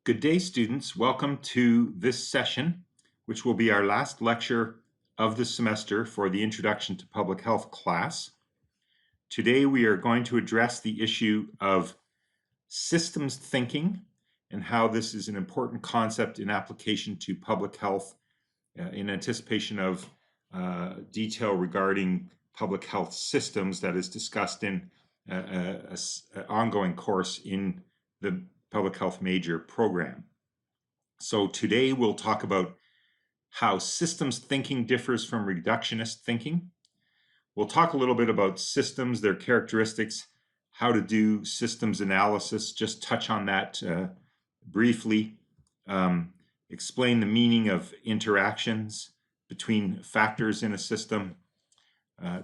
Good day, students. Welcome to this session, which will be our last lecture of the semester for the Introduction to Public Health class. Today, we are going to address the issue of systems thinking and how this is an important concept in application to public health in anticipation of detail regarding public health systems that is discussed in an ongoing course in the public health major program. So today we'll talk about how systems thinking differs from reductionist thinking. We'll talk a little bit about systems, their characteristics, how to do systems analysis, just touch on that briefly, explain the meaning of interactions between factors in a system,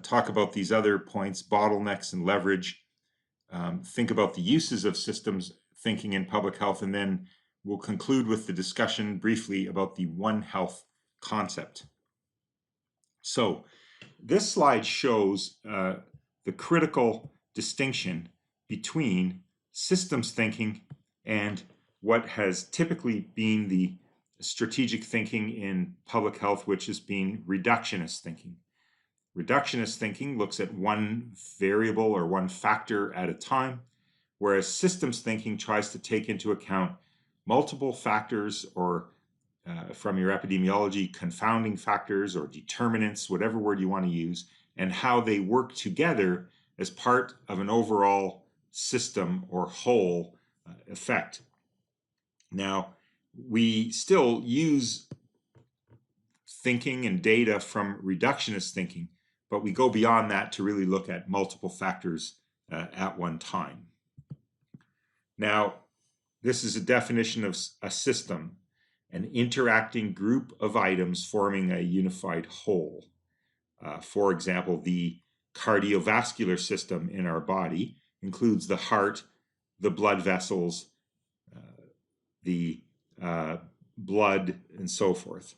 talk about these other points, bottlenecks and leverage, think about the uses of systems thinking in public health, and then we'll conclude with the discussion briefly about the One Health concept. So this slide shows the critical distinction between systems thinking and what has typically been the strategic thinking in public health, which has been reductionist thinking. Reductionist thinking looks at one variable or one factor at a time, whereas systems thinking tries to take into account multiple factors or, from your epidemiology, confounding factors or determinants, whatever word you want to use, and how they work together as part of an overall system or whole effect. Now, we still use thinking and data from reductionist thinking, but we go beyond that to really look at multiple factors at one time. Now, this is a definition of a system, an interacting group of items forming a unified whole. For example, the cardiovascular system in our body includes the heart, the blood vessels, the blood, and so forth.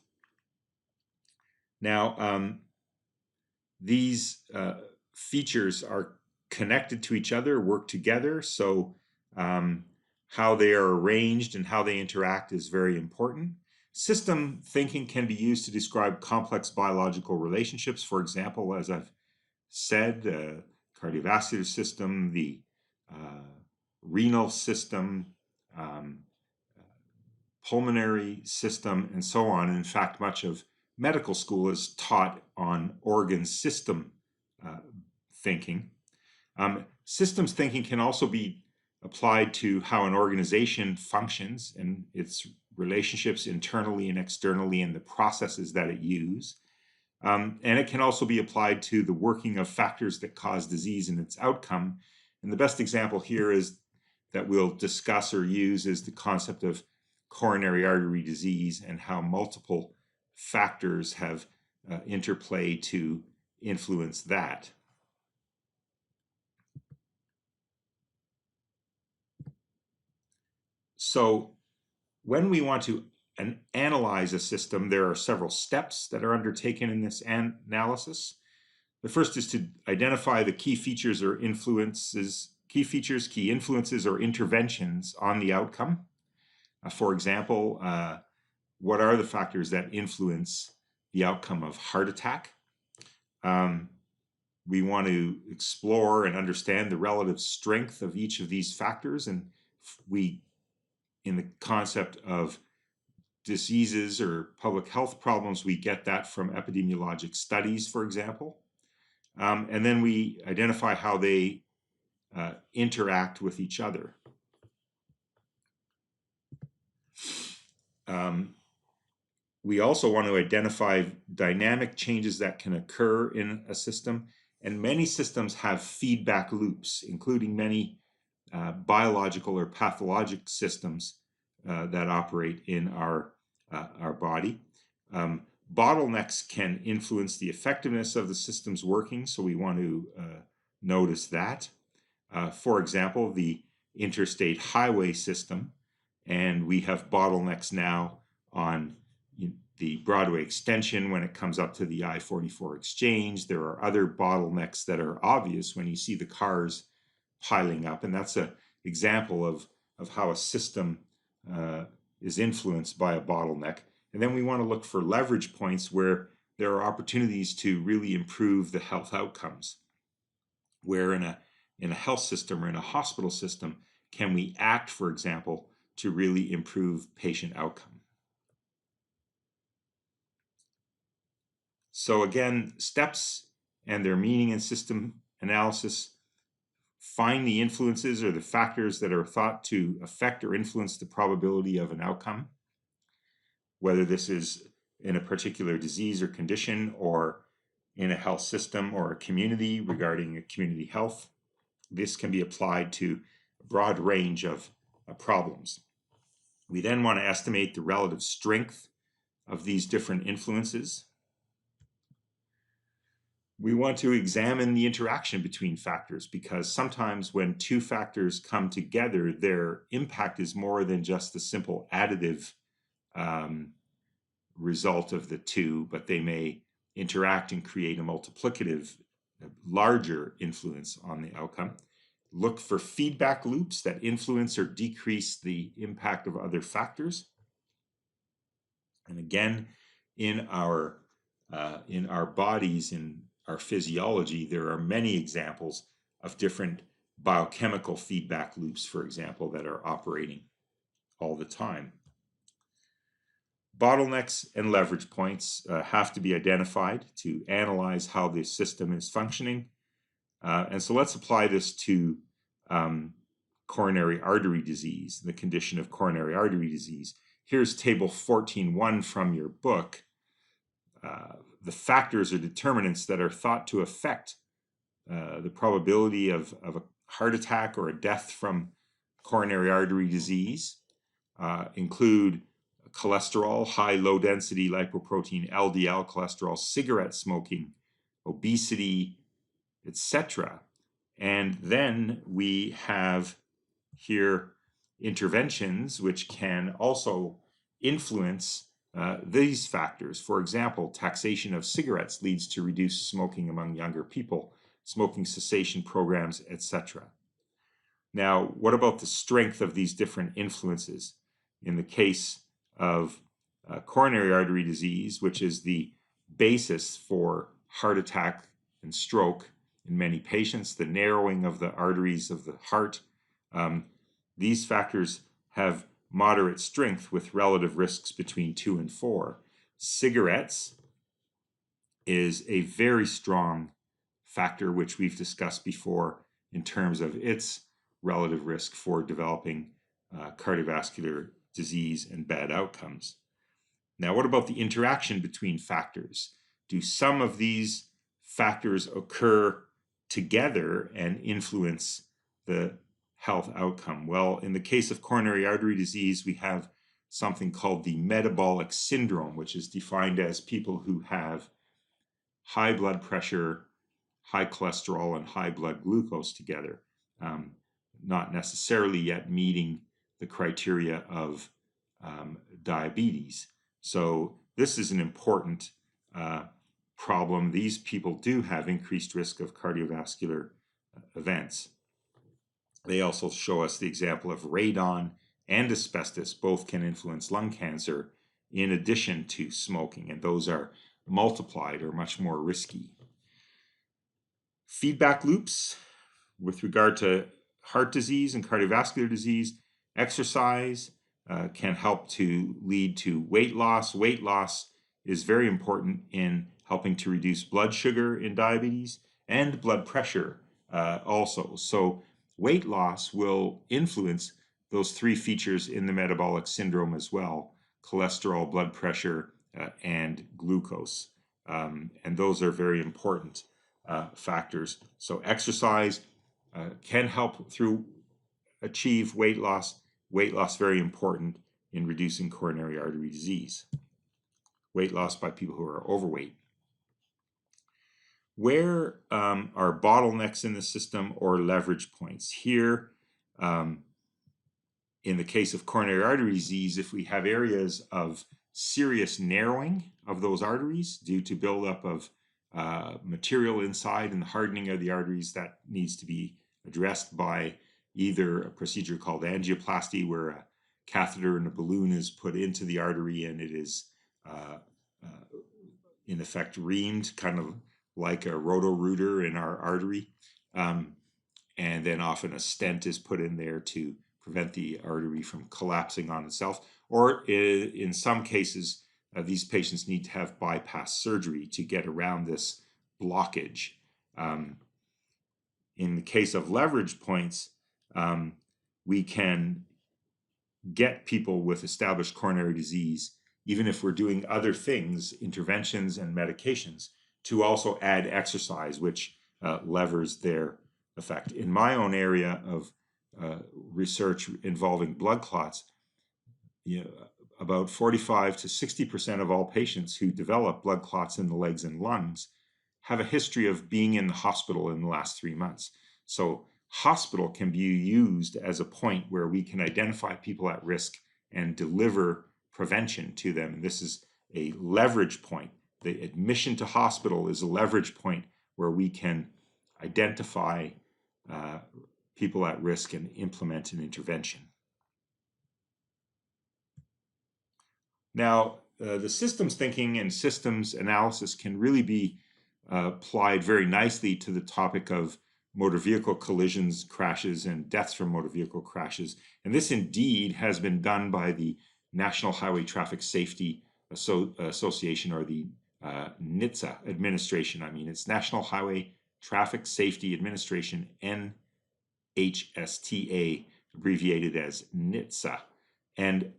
Now, these features are connected to each other, work together, so how they are arranged and how they interact is very important. System thinking can be used to describe complex biological relationships. For example, as I've said, the cardiovascular system, the renal system, pulmonary system, and so on. In fact, much of medical school is taught on organ system thinking. Systems thinking can also be applied to how an organization functions and its relationships internally and externally and the processes that it uses. And it can also be applied to the working of factors that cause disease and its outcome. And the best example here is that we'll discuss or use is the concept of coronary artery disease and how multiple factors have interplay to influence that. So when we want to analyze a system, there are several steps that are undertaken in this analysis. The first is to identify the key features or influences, key influences or interventions on the outcome. For example, what are the factors that influence the outcome of heart attack? We want to explore and understand the relative strength of each of these factors, and we, in the concept of diseases or public health problems, we get that from epidemiologic studies, for example. And then we identify how they interact with each other. We also want to identify dynamic changes that can occur in a system, and many systems have feedback loops, including many biological or pathologic systems that operate in our body. Bottlenecks can influence the effectiveness of the system's working, so we want to notice that. For example, the interstate highway system, and we have bottlenecks now on the Broadway extension when it comes up to the I-44 exchange. There are other bottlenecks that are obvious when you see the cars piling up, and that's an example of how a system is influenced by a bottleneck. And then we want to look for leverage points where there are opportunities to really improve the health outcomes. Where in a health system or in a hospital system can we act, for example, to really improve patient outcome? So again, steps and their meaning in system analysis: find the influences or the factors that are thought to affect or influence the probability of an outcome, whether this is in a particular disease or condition or in a health system or a community regarding a community health. This can be applied to a broad range of problems. We then want to estimate the relative strength of these different influences. We want to examine the interaction between factors, because sometimes when two factors come together, their impact is more than just the simple additive result of the two, but they may interact and create a multiplicative, larger influence on the outcome. Look for feedback loops that influence or decrease the impact of other factors. And again, in our bodies, in our physiology, there are many examples of different biochemical feedback loops, for example, that are operating all the time. Bottlenecks and leverage points have to be identified to analyze how the system is functioning. And so let's apply this to coronary artery disease, the condition of coronary artery disease. Here's table 14.1 from your book. The factors or determinants that are thought to affect the probability of a heart attack or a death from coronary artery disease include cholesterol, high low-density lipoprotein, LDL cholesterol, cigarette smoking, obesity, etc. And then we have here interventions which can also influence these factors. For example, taxation of cigarettes leads to reduced smoking among younger people, smoking cessation programs, etc. Now, what about the strength of these different influences? In the case of coronary artery disease, which is the basis for heart attack and stroke in many patients, the narrowing of the arteries of the heart, these factors have moderate strength with relative risks between 2 and 4. Cigarettes is a very strong factor, which we've discussed before in terms of its relative risk for developing cardiovascular disease and bad outcomes. Now, what about the interaction between factors? Do some of these factors occur together and influence the health outcome? Well, in the case of coronary artery disease, we have something called the metabolic syndrome, which is defined as people who have high blood pressure, high cholesterol, and high blood glucose together, not necessarily yet meeting the criteria of diabetes. So this is an important problem. These people do have increased risk of cardiovascular events. They also show us the example of radon and asbestos. Both can influence lung cancer in addition to smoking, and those are multiplied or much more risky. Feedback loops with regard to heart disease and cardiovascular disease. Exercise can help to lead to weight loss. Weight loss is very important in helping to reduce blood sugar in diabetes and blood pressure also. So weight loss will influence those three features in the metabolic syndrome as well: cholesterol, blood pressure, and glucose. And those are very important factors. So exercise can help through achieve weight loss. Weight loss very important in reducing coronary artery disease. Weight loss by people who are overweight. Where are bottlenecks in the system or leverage points? Here, in the case of coronary artery disease, if we have areas of serious narrowing of those arteries due to buildup of material inside and the hardening of the arteries, that needs to be addressed by either a procedure called angioplasty, where a catheter and a balloon is put into the artery, and it is in effect reamed, kind of like a roto-rooter in our artery. And then often a stent is put in there to prevent the artery from collapsing on itself. Or in some cases, these patients need to have bypass surgery to get around this blockage. In the case of leverage points, we can get people with established coronary disease, even if we're doing other things, interventions and medications, to also add exercise, which levers their effect. In my own area of research involving blood clots, about 45 to 60% of all patients who develop blood clots in the legs and lungs have a history of being in the hospital in the last 3 months. So hospital can be used as a point where we can identify people at risk and deliver prevention to them. And this is a leverage point. The admission to hospital is a leverage point where we can identify people at risk and implement an intervention. Now, the systems thinking and systems analysis can really be applied very nicely to the topic of motor vehicle collisions, crashes, and deaths from motor vehicle crashes. And this indeed has been done by the National Highway Traffic Safety Association, or the NHTSA administration. I mean, it's National Highway Traffic Safety Administration, NHTSA, abbreviated as NHTSA. And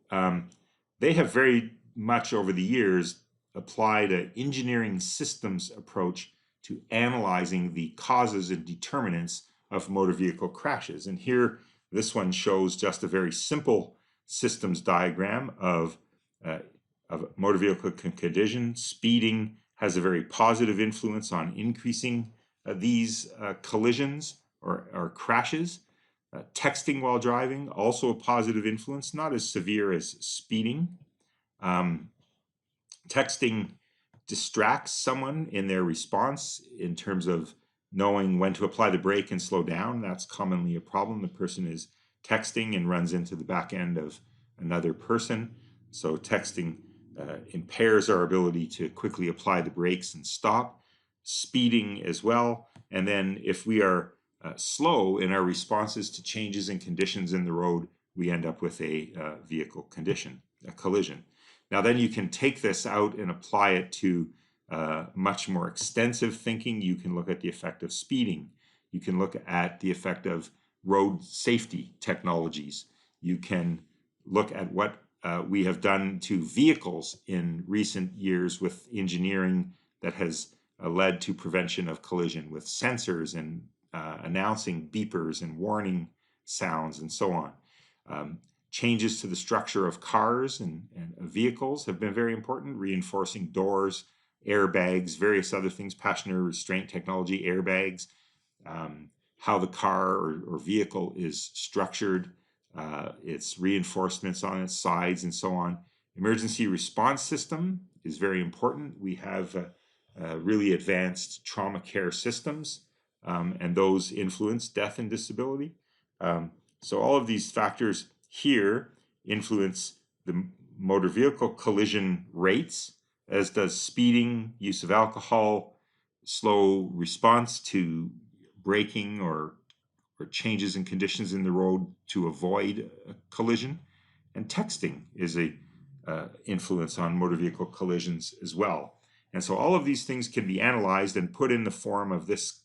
they have very much over the years applied an engineering systems approach to analyzing the causes and determinants of motor vehicle crashes. And here, this one shows just a very simple systems diagram of motor vehicle collision. Speeding has a very positive influence on increasing these collisions or crashes. Texting while driving, also a positive influence, not as severe as speeding. Texting distracts someone in their response in terms of knowing when to apply the brake and slow down. That's commonly a problem. The person is texting and runs into the back end of another person. So texting impairs our ability to quickly apply the brakes and stop. Speeding as well. And then if we are slow in our responses to changes in conditions in the road, we end up with a vehicle collision. Now then you can take this out and apply it to much more extensive thinking. You can look at the effect of speeding. You can look at the effect of road safety technologies. You can look at what we have done to vehicles in recent years with engineering that has led to prevention of collision with sensors and announcing beepers and warning sounds and so on. Changes to the structure of cars and vehicles have been very important, reinforcing doors, airbags, various other things, passenger restraint technology, airbags, how the car or vehicle is structured, its reinforcements on its sides and so on. Emergency response system is very important. We have really advanced trauma care systems, and those influence death and disability. So all of these factors here influence the motor vehicle collision rates, as does speeding, use of alcohol, slow response to braking or changes in conditions in the road to avoid a collision. And texting is a influence on motor vehicle collisions as well. And so all of these things can be analyzed and put in the form of this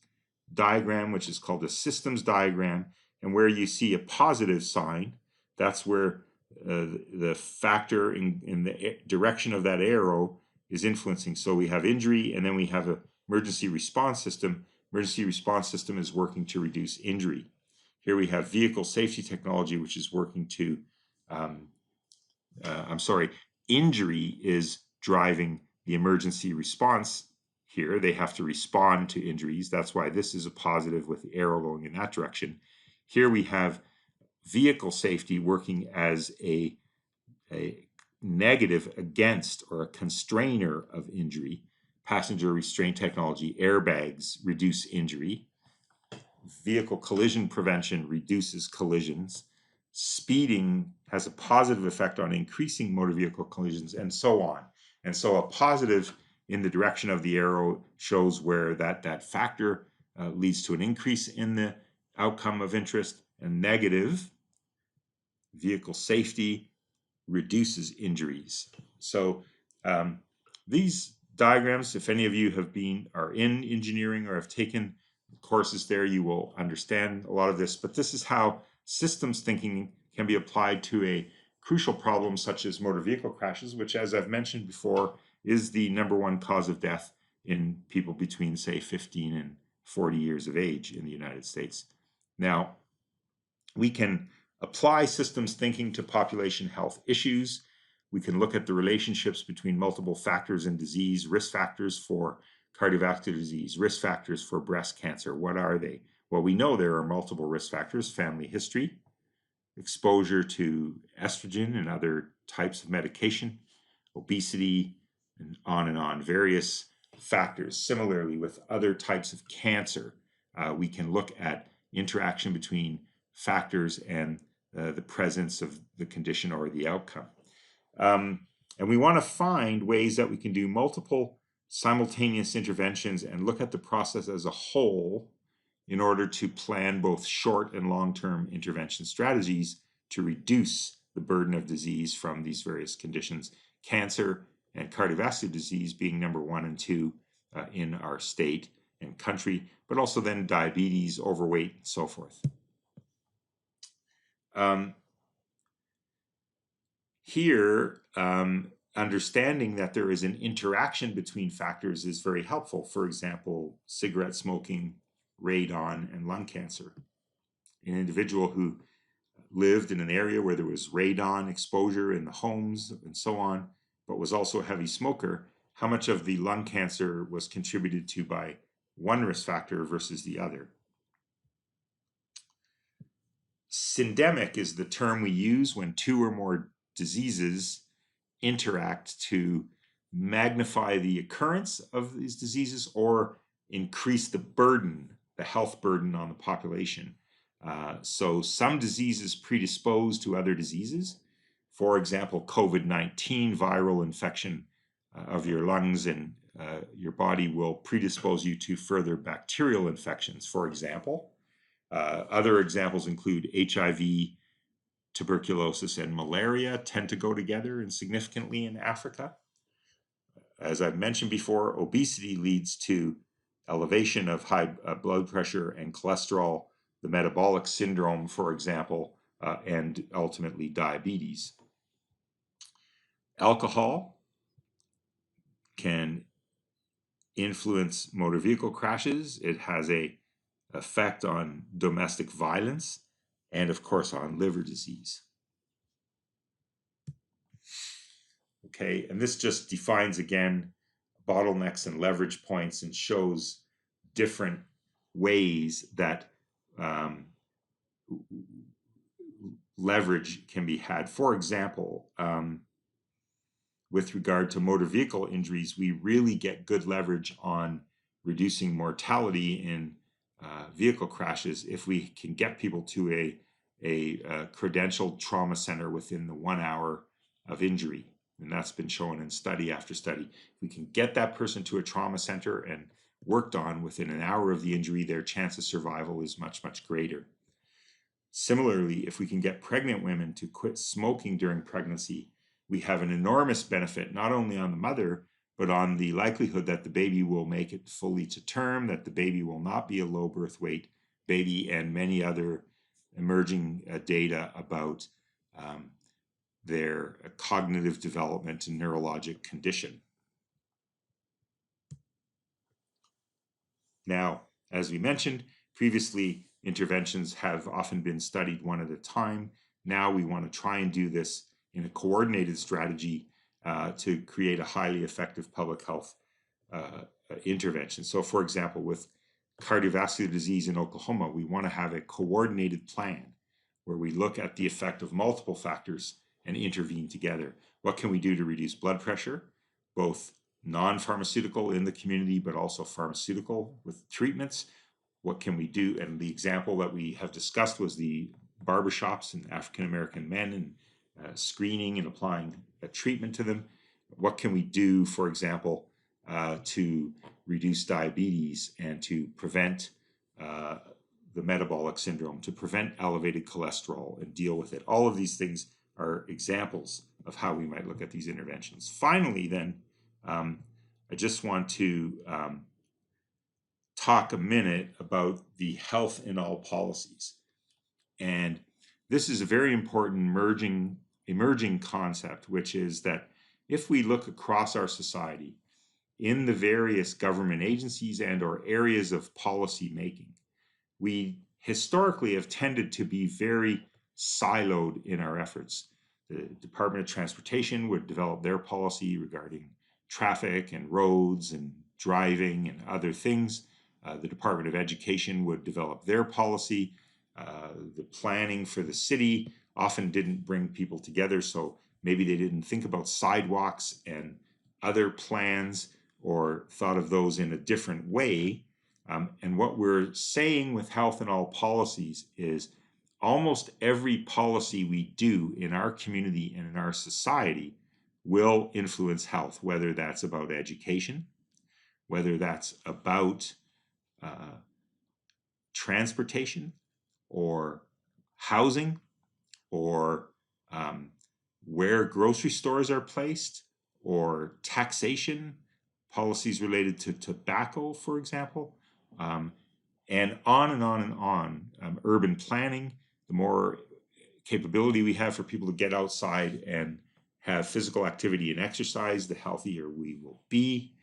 diagram, which is called a systems diagram. And where you see a positive sign, that's where the factor in the direction of that arrow is influencing. So we have injury, and then we have an emergency response system. Emergency response system is working to reduce injury. Here we have vehicle safety technology, which is working to, injury is driving the emergency response here. They have to respond to injuries. That's why this is a positive with the arrow going in that direction. Here we have vehicle safety working as a negative against or a constrainer of injury. Passenger restraint technology, airbags reduce injury. Vehicle collision prevention reduces collisions. speeding has a positive effect on increasing motor vehicle collisions, and so on. And so a positive in the direction of the arrow shows where that factor leads to an increase in the outcome of interest, and negative, vehicle safety, reduces injuries. So these diagrams, if any of you are in engineering or have taken courses there, you will understand a lot of this. But this is how systems thinking can be applied to a crucial problem such as motor vehicle crashes, which, as I've mentioned before, is the #1 cause of death in people between, say, 15 and 40 years of age in the United States. Now, we can apply systems thinking to population health issues. We can look at the relationships between multiple factors in disease, risk factors for cardiovascular disease, risk factors for breast cancer. What are they? Well, we know there are multiple risk factors: family history, exposure to estrogen and other types of medication, obesity, and on, various factors. Similarly, with other types of cancer, we can look at interaction between factors and the presence of the condition or the outcome. And we want to find ways that we can do multiple simultaneous interventions and look at the process as a whole in order to plan both short and long-term intervention strategies to reduce the burden of disease from these various conditions, cancer and cardiovascular disease being #1 and 2 in our state and country, but also then diabetes, overweight, and so forth. Here, understanding that there is an interaction between factors is very helpful. For example, cigarette smoking, radon, and lung cancer. An individual who lived in an area where there was radon exposure in the homes and so on, but was also a heavy smoker, how much of the lung cancer was contributed to by one risk factor versus the other? Syndemic is the term we use when two or more diseases interact to magnify the occurrence of these diseases or increase the burden, the health burden on the population. So some diseases predispose to other diseases. For example, COVID-19 viral infection of your lungs and your body will predispose you to further bacterial infections, for example. Other examples include HIV, tuberculosis, and malaria tend to go together significantly in Africa. As I've mentioned before, obesity leads to elevation of high blood pressure and cholesterol, the metabolic syndrome, for example, and ultimately diabetes. Alcohol can influence motor vehicle crashes. It has an effect on domestic violence and, of course, on liver disease. Okay, and this just defines again bottlenecks and leverage points and shows different ways that leverage can be had. For example, with regard to motor vehicle injuries, we really get good leverage on reducing mortality in vehicle crashes if we can get people to a credentialed trauma center within the 1 hour of injury. And that's been shown in study after study. If we can get that person to a trauma center and worked on within an hour of the injury, their chance of survival is much, much greater. Similarly, if we can get pregnant women to quit smoking during pregnancy, we have an enormous benefit not only on the mother, but on the likelihood that the baby will make it fully to term, that the baby will not be a low birth weight baby, and many other emerging data about their cognitive development and neurologic condition. Now, as we mentioned previously, interventions have often been studied one at a time. Now we want to try and do this in a coordinated strategy to create a highly effective public health intervention. So, for example, with cardiovascular disease in Oklahoma, we want to have a coordinated plan where we look at the effect of multiple factors and intervene together. What can we do to reduce blood pressure, both non-pharmaceutical in the community, but also pharmaceutical with treatments? What can we do? And the example that we have discussed was the barbershops and African-American men and screening and applying treatment to them? What can we do, for example, to reduce diabetes and to prevent the metabolic syndrome, to prevent elevated cholesterol and deal with it? All of these things are examples of how we might look at these interventions. Finally, then, I just want to talk a minute about the health in all policies. And this is a very important emerging concept, which is that if we look across our society in the various government agencies and or areas of policy making, we historically have tended to be very siloed in our efforts. The Department of Transportation would develop their policy regarding traffic and roads and driving and other things. The Department of Education would develop their policy. The planning for the city often didn't bring people together, so maybe they didn't think about sidewalks and other plans or thought of those in a different way. And what we're saying with health in all policies is almost every policy we do in our community and in our society will influence health, whether that's about education, whether that's about transportation or housing, or where grocery stores are placed, or taxation, policies related to tobacco, for example, and on and on and on. Urban planning, the more capability we have for people to get outside and have physical activity and exercise, the healthier we will be.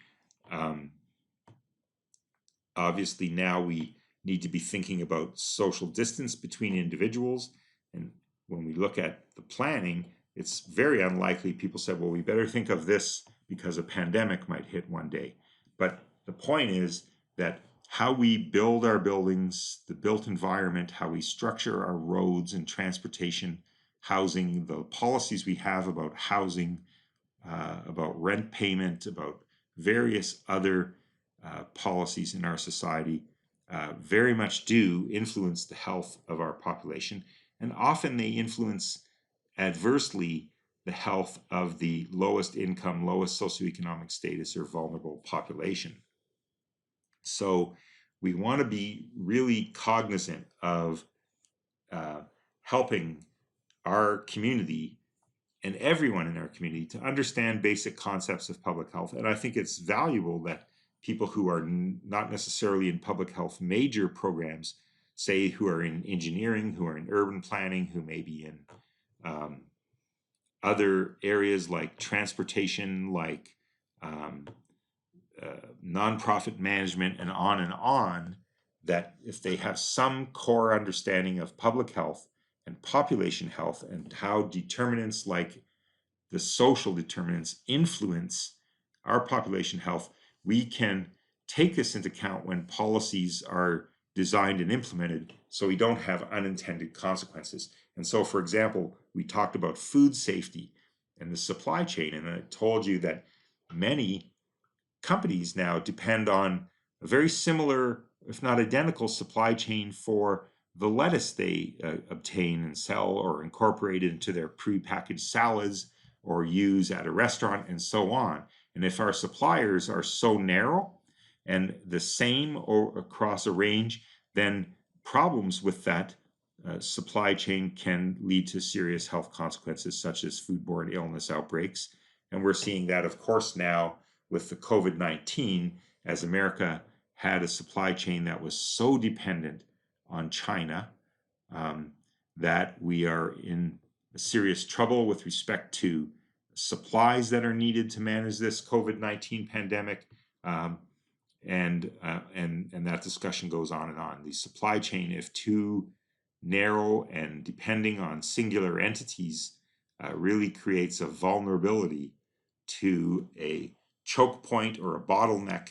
Obviously, now we need to be thinking about social distance between individuals. And when we look at the planning, it's very unlikely people said, well, we better think of this because a pandemic might hit one day. But the point is that how we build our buildings, the built environment, how we structure our roads and transportation, housing, the policies we have about housing, about rent payment, about various other policies in our society very much do influence the health of our population, and often they influence adversely the health of the lowest income, lowest socioeconomic status or vulnerable population. So we want to be really cognizant of helping our community and everyone in our community to understand basic concepts of public health. And I think it's valuable that people who are not necessarily in public health major programs, say who are in engineering, who are in urban planning, who may be in other areas like transportation, like nonprofit management, and on, that if they have some core understanding of public health and population health and how determinants like the social determinants influence our population health, we can take this into account when policies are designed and implemented so we don't have unintended consequences. And so, for example, we talked about food safety and the supply chain, and I told you that many companies now depend on a very similar, if not identical, supply chain for the lettuce they obtain and sell or incorporate into their prepackaged salads or use at a restaurant and so on. And if our suppliers are so narrow and the same or across a range, then problems with that supply chain can lead to serious health consequences such as foodborne illness outbreaks. And we're seeing that, of course, now with the COVID-19, as America had a supply chain that was so dependent on China that we are in serious trouble with respect to supplies that are needed to manage this COVID-19 pandemic. And that discussion goes on and on. The supply chain, if too narrow and depending on singular entities, really creates a vulnerability to a choke point or a bottleneck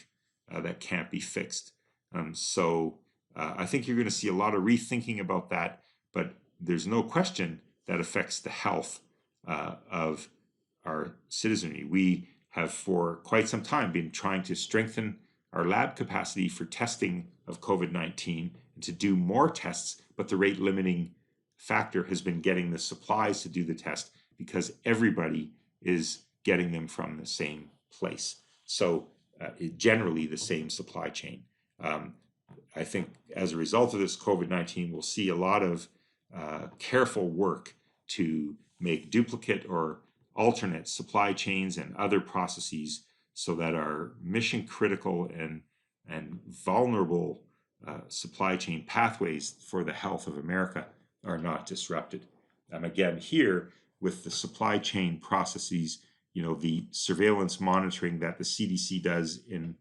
that can't be fixed. So I think you're going to see a lot of rethinking about that, but there's no question that affects the health of our citizenry. We have for quite some time been trying to strengthen our lab capacity for testing of COVID-19 and to do more tests, but the rate limiting factor has been getting the supplies to do the test, because everybody is getting them from the same place. So generally the same supply chain. I think as a result of this COVID-19, we'll see a lot of careful work to make duplicate or alternate supply chains and other processes so that our mission critical and vulnerable supply chain pathways for the health of America are not disrupted. Again, here with the supply chain processes, the surveillance monitoring that the CDC does in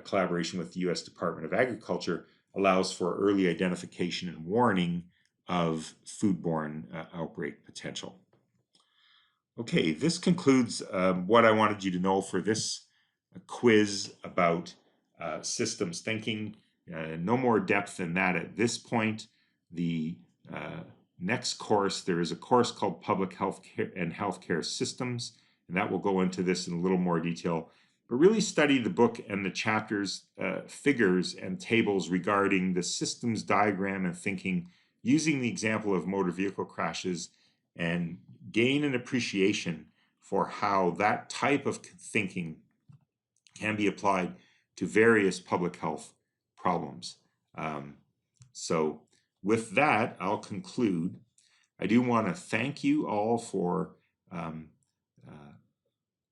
collaboration with the U.S. Department of Agriculture allows for early identification and warning of foodborne outbreak potential. Okay, this concludes what I wanted you to know for this quiz about systems thinking. No more depth than that at this point. The next course, there is a course called Public Health and Healthcare Systems, and that will go into this in a little more detail. But really study the book and the chapters, figures and tables regarding the systems diagram and thinking using the example of motor vehicle crashes, and gain an appreciation for how that type of thinking can be applied to various public health problems. So with that, I'll conclude. I do want to thank you all for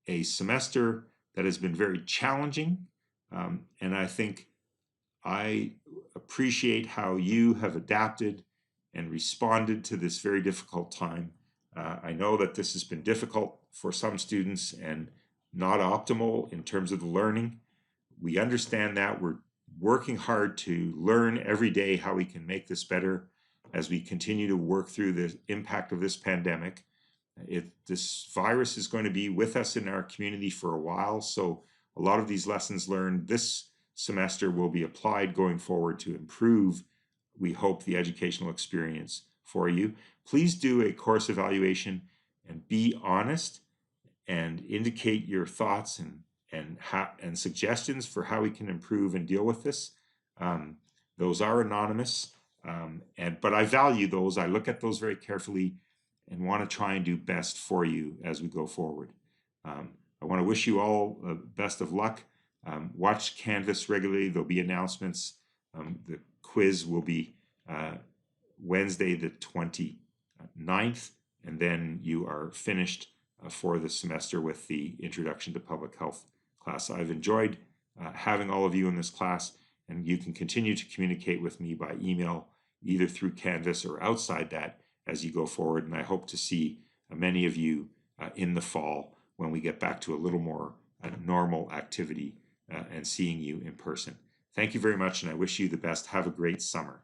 a semester that has been very challenging, and I think I appreciate how you have adapted and responded to this very difficult time. I know that this has been difficult for some students and not optimal in terms of the learning. We understand that. We're working hard to learn every day how we can make this better as we continue to work through the impact of this pandemic. This virus is going to be with us in our community for a while, so a lot of these lessons learned this semester will be applied going forward to improve, we hope, the educational experience for you. Please do a course evaluation and be honest and indicate your thoughts and suggestions for how we can improve and deal with this. Those are anonymous, but I value those. I look at those very carefully and want to try and do best for you as we go forward. I want to wish you all best of luck. Watch Canvas regularly. There'll be announcements. The quiz will be Wednesday the 29th, and then you are finished for the semester with the Introduction to Public Health class. I've enjoyed having all of you in this class, and you can continue to communicate with me by email, either through Canvas or outside that as you go forward. And I hope to see many of you in the fall when we get back to a little more normal activity and seeing you in person. Thank you very much, and I wish you the best. Have a great summer.